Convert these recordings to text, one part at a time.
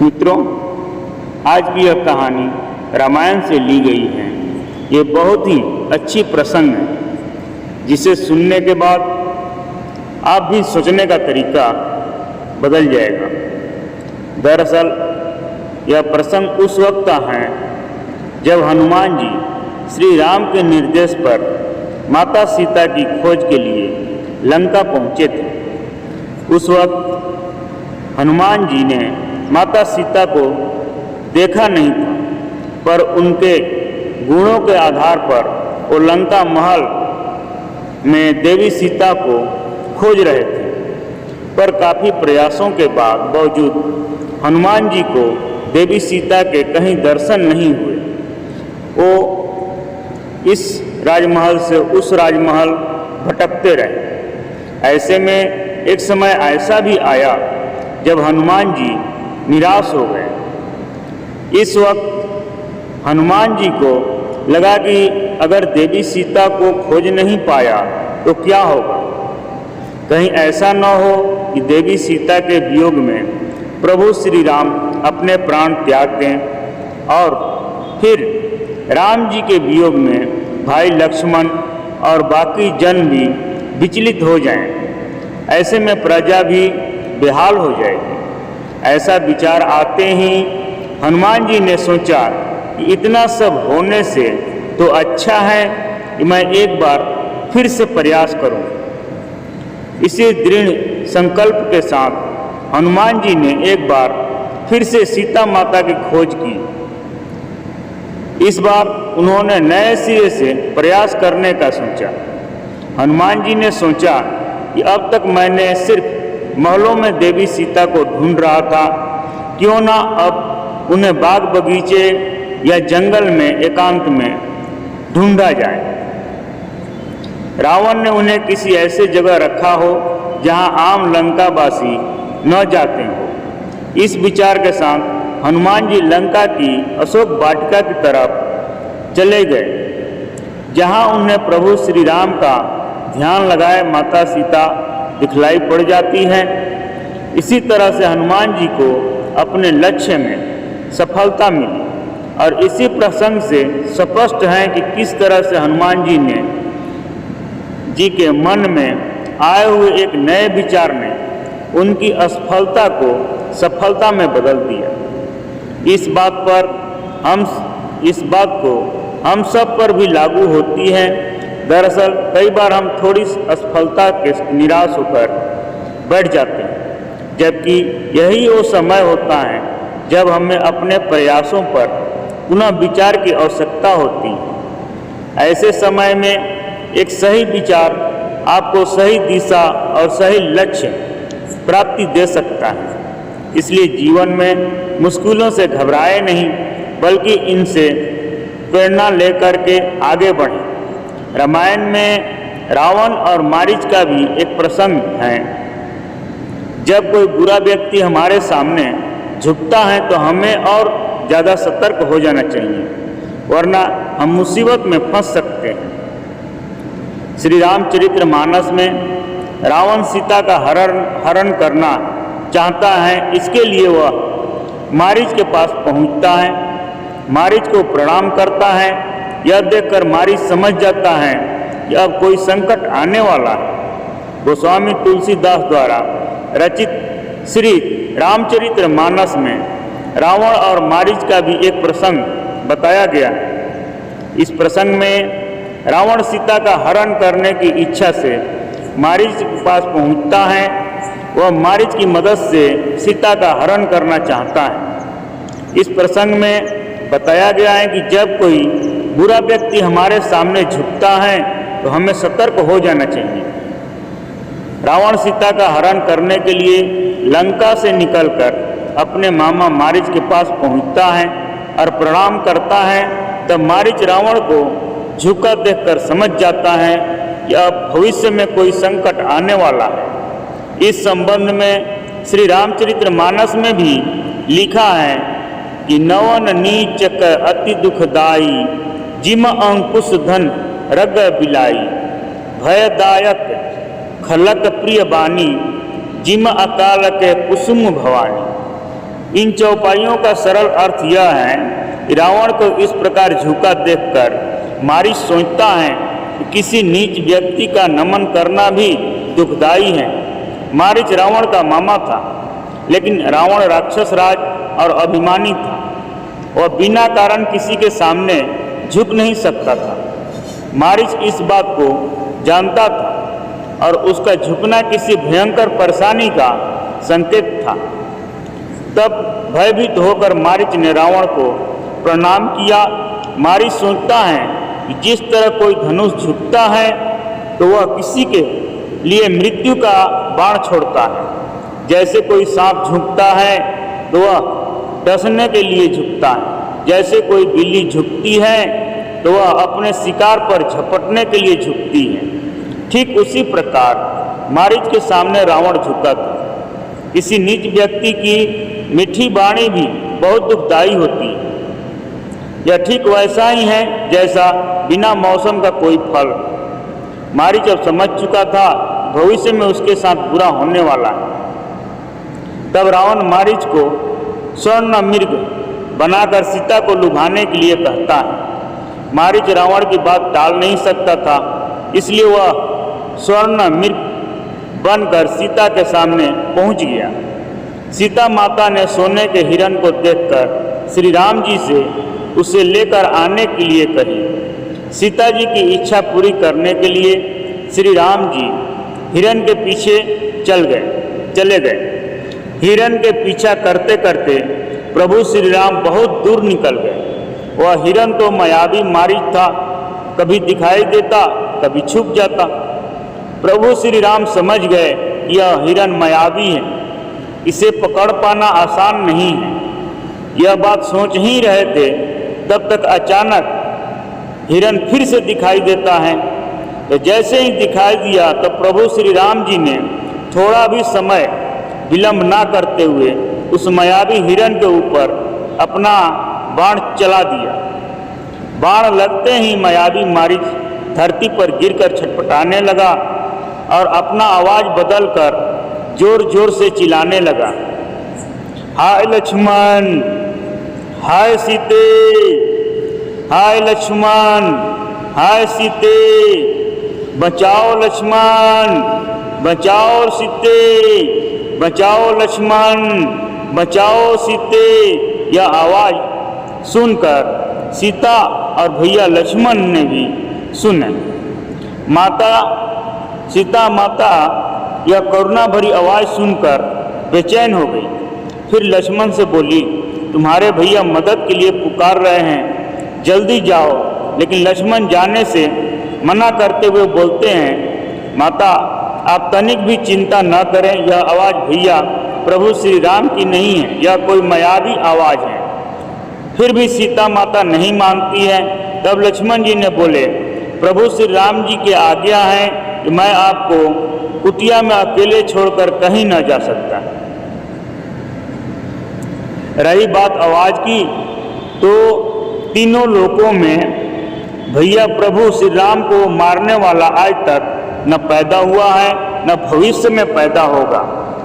मित्रों, आज की यह कहानी रामायण से ली गई है। ये बहुत ही अच्छी प्रसंग है जिसे सुनने के बाद आप भी सोचने का तरीका बदल जाएगा। दरअसल यह प्रसंग उस वक्त का है जब हनुमान जी श्री राम के निर्देश पर माता सीता की खोज के लिए लंका पहुँचे थे। उस वक्त हनुमान जी ने माता सीता को देखा नहीं था, पर उनके गुणों के आधार पर वो लंका महल में देवी सीता को खोज रहे थे। पर काफ़ी प्रयासों के बावजूद हनुमान जी को देवी सीता के कहीं दर्शन नहीं हुए। वो इस राजमहल से उस राजमहल भटकते रहे। ऐसे में एक समय ऐसा भी आया जब हनुमान जी निराश हो गए। इस वक्त हनुमान जी को लगा कि अगर देवी सीता को खोज नहीं पाया तो क्या होगा। कहीं ऐसा न हो कि देवी सीता के वियोग में प्रभु श्री राम अपने प्राण त्याग दें और फिर राम जी के वियोग में भाई लक्ष्मण और बाकी जन भी विचलित हो जाएं। ऐसे में प्रजा भी बेहाल हो जाएगी। ऐसा विचार आते ही हनुमान जी ने सोचा कि इतना सब होने से तो अच्छा है कि मैं एक बार फिर से प्रयास करूं। इसी दृढ़ संकल्प के साथ हनुमान जी ने एक बार फिर से सीता माता की खोज की। इस बार उन्होंने नए सिरे से प्रयास करने का सोचा। हनुमान जी ने सोचा कि अब तक मैंने सिर्फ महलों में देवी सीता को ढूंढ रहा था, क्यों ना अब उन्हें बाग बगीचे या जंगल में एकांत में ढूंढा जाए। रावण ने उन्हें किसी ऐसे जगह रखा हो जहां आम लंकावासी न जाते हो। इस विचार के साथ हनुमान जी लंका की अशोक वाटिका की तरफ चले गए, जहां उन्हें प्रभु श्री राम का ध्यान लगाए माता सीता दिखलाई पड़ जाती है। इसी तरह से हनुमान जी को अपने लक्ष्य में सफलता मिली और इसी प्रसंग से स्पष्ट है कि किस तरह से हनुमान जी के मन में आए हुए एक नए विचार ने उनकी असफलता को सफलता में बदल दिया। इस बात को हम सब पर भी लागू होती है। दरअसल कई बार हम थोड़ी असफलता के निराश होकर बैठ जाते हैं, जबकि यही वो समय होता है जब हमें अपने प्रयासों पर पुनः विचार की आवश्यकता होती है। ऐसे समय में एक सही विचार आपको सही दिशा और सही लक्ष्य प्राप्ति दे सकता है। इसलिए जीवन में मुश्किलों से घबराए नहीं, बल्कि इनसे प्रेरणा लेकर के आगे बढ़ें। रामायण में रावण और मारीच का भी एक प्रसंग है। जब कोई बुरा व्यक्ति हमारे सामने झुकता है तो हमें और ज़्यादा सतर्क हो जाना चाहिए, वरना हम मुसीबत में फंस सकते हैं। श्री रामचरितमानस में रावण सीता का हरण करना चाहता है। इसके लिए वह मारीच के पास पहुंचता है, मारीच को प्रणाम करता है। यह देखकर मारीच समझ जाता है कि अब कोई संकट आने वाला है। गोस्वामी तुलसीदास द्वारा रचित श्री रामचरितमानस में रावण और मारीच का भी एक प्रसंग बताया गया है। इस प्रसंग में रावण सीता का हरण करने की इच्छा से मारीच के पास पहुंचता है। वह मारीच की मदद से सीता का हरण करना चाहता है। इस प्रसंग में बताया गया है कि जब कोई बुरा व्यक्ति हमारे सामने झुकता है तो हमें सतर्क हो जाना चाहिए। रावण सीता का हरण करने के लिए लंका से निकलकर अपने मामा मारीच के पास पहुंचता है और प्रणाम करता है। तब मारीच रावण को झुका देखकर समझ जाता है कि अब भविष्य में कोई संकट आने वाला है। इस संबंध में श्री रामचरितमानस में भी लिखा है कि नवन नीचक अति दुखदाई जिम अंकुश धन रग बिलाई भयदायक खलक प्रिय बानी जिम अकाल के कुसुम भवानी। इन चौपाइयों का सरल अर्थ यह है कि रावण को इस प्रकार झुका देखकर मारीच सोचता है कि किसी नीच व्यक्ति का नमन करना भी दुखदायी है। मारीच रावण का मामा था, लेकिन रावण राक्षस राज और अभिमानी था। वह बिना कारण किसी के सामने झुक नहीं सकता था। मारीच इस बात को जानता था और उसका झुकना किसी भयंकर परेशानी का संकेत था। तब भयभीत होकर मारीच ने रावण को प्रणाम किया। मारीच सोचता है कि जिस तरह कोई धनुष झुकता है तो वह किसी के लिए मृत्यु का बाण छोड़ता है, जैसे कोई सांप झुकता है तो वह डसने के लिए झुकता है, जैसे कोई बिल्ली झुकती है तो वह अपने शिकार पर झपटने के लिए झुकती है। ठीक उसी प्रकार मारीच के सामने रावण झुका था। किसी नीच व्यक्ति की मीठी वाणी भी बहुत दुखदायी होती है। यह ठीक वैसा ही है जैसा बिना मौसम का कोई फल। मारीच अब समझ चुका था भविष्य में उसके साथ बुरा होने वाला है। तब रावण मारीच को स्वर्ण मृग बनाकर सीता को लुभाने के लिए कहता है। मारीच रावण की बात टाल नहीं सकता था, इसलिए वह स्वर्ण मृग बनकर सीता के सामने पहुंच गया। सीता माता ने सोने के हिरण को देखकर श्री राम जी से उसे लेकर आने के लिए कही। सीता जी की इच्छा पूरी करने के लिए श्री राम जी हिरण के पीछे चले गए। हिरण के पीछा करते करते प्रभु श्री राम बहुत दूर निकल गए। वह हिरण तो मायावी मारीच था, कभी दिखाई देता कभी छुप जाता। प्रभु श्री राम समझ गए यह हिरण मायावी है, इसे पकड़ पाना आसान नहीं है। यह बात सोच ही रहे थे, तब तक अचानक हिरण फिर से दिखाई देता है। तो जैसे ही दिखाई दिया तो प्रभु श्री राम जी ने थोड़ा भी समय विलंब ना करते हुए उस मायावी हिरण के ऊपर अपना बाण चला दिया। बाण लगते ही मायावी मारीच धरती पर गिरकर छटपटाने लगा और अपना आवाज बदलकर जोर जोर से चिल्लाने लगा, हाय लक्ष्मण, हाय सीते, हाय लक्ष्मण, हाय सीते, बचाओ लक्ष्मण, बचाओ सीते, बचाओ लक्ष्मण, बचाओ सीते। यह आवाज सुनकर सीता और भैया लक्ष्मण ने भी सुने। सीता माता यह करुणा भरी आवाज़ सुनकर बेचैन हो गई। फिर लक्ष्मण से बोली, तुम्हारे भैया मदद के लिए पुकार रहे हैं, जल्दी जाओ। लेकिन लक्ष्मण जाने से मना करते हुए बोलते हैं, माता आप तनिक भी चिंता न करें, यह आवाज़ भैया प्रभु श्री राम की नहीं है, यह कोई मायावी आवाज़ है। फिर भी सीता माता नहीं मानती है। तब लक्ष्मण जी ने बोले, प्रभु श्री राम जी की आज्ञा है कि मैं आपको कुटिया में अकेले छोड़कर कहीं न जा सकता। रही बात आवाज की, तो तीनों लोकों में भैया प्रभु श्री राम को मारने वाला आज तक न पैदा हुआ है न भविष्य में पैदा होगा।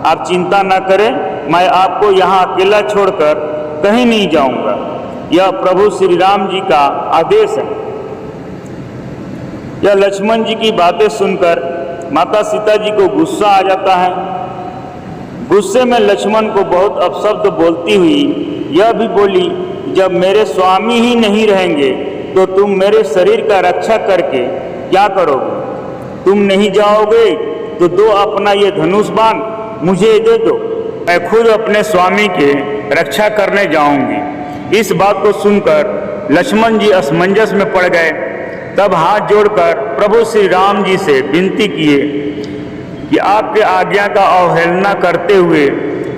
आप चिंता न करें, मैं आपको यहाँ अकेला छोड़कर कहीं नहीं जाऊंगा। यह प्रभु श्री राम जी का आदेश है। यह लक्ष्मण जी की बातें सुनकर माता सीता जी को गुस्सा आ जाता है। गुस्से में लक्ष्मण को बहुत अपशब्द बोलती हुई यह भी बोली, जब मेरे स्वामी ही नहीं रहेंगे तो तुम मेरे शरीर का रक्षा करके क्या करोगे? तुम नहीं जाओगे तो दो अपना ये धनुष बाण मुझे दे दो, मैं खुद अपने स्वामी के रक्षा करने जाऊंगी। इस बात को सुनकर लक्ष्मण जी असमंजस में पड़ गए। तब हाथ जोड़कर प्रभु श्री राम जी से विनती किए कि आपके आज्ञा का अवहेलना करते हुए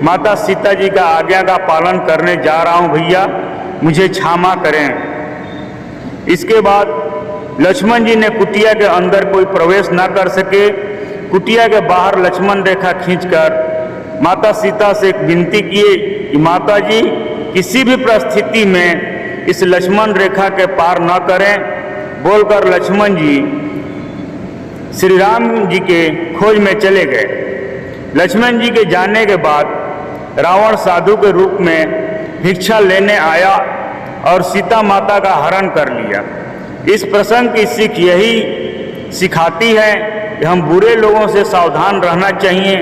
माता सीता जी का आज्ञा का पालन करने जा रहा हूँ, भैया मुझे क्षमा करें। इसके बाद लक्ष्मण जी ने कुटिया के अंदर कोई प्रवेश न कर सके। कुटिया के बाहर लक्ष्मण रेखा खींचकर माता सीता से विनती किए कि माता जी किसी भी परिस्थिति में इस लक्ष्मण रेखा के पार न करें। बोलकर लक्ष्मण जी श्री राम जी के खोज में चले गए। लक्ष्मण जी के जाने के बाद रावण साधु के रूप में भिक्षा लेने आया और सीता माता का हरण कर लिया। इस प्रसंग की सीख यही सिखाती है कि हम बुरे लोगों से सावधान रहना चाहिए।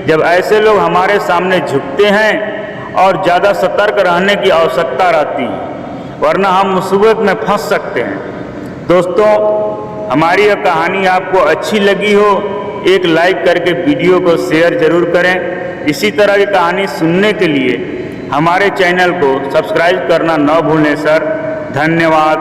जब ऐसे लोग हमारे सामने झुकते हैं और ज़्यादा सतर्क रहने की आवश्यकता रहती है, वरना हम मुसीबत में फंस सकते हैं। दोस्तों, हमारी यह कहानी आपको अच्छी लगी हो, एक लाइक करके वीडियो को शेयर जरूर करें। इसी तरह की कहानी सुनने के लिए हमारे चैनल को सब्सक्राइब करना न भूलें सर। धन्यवाद।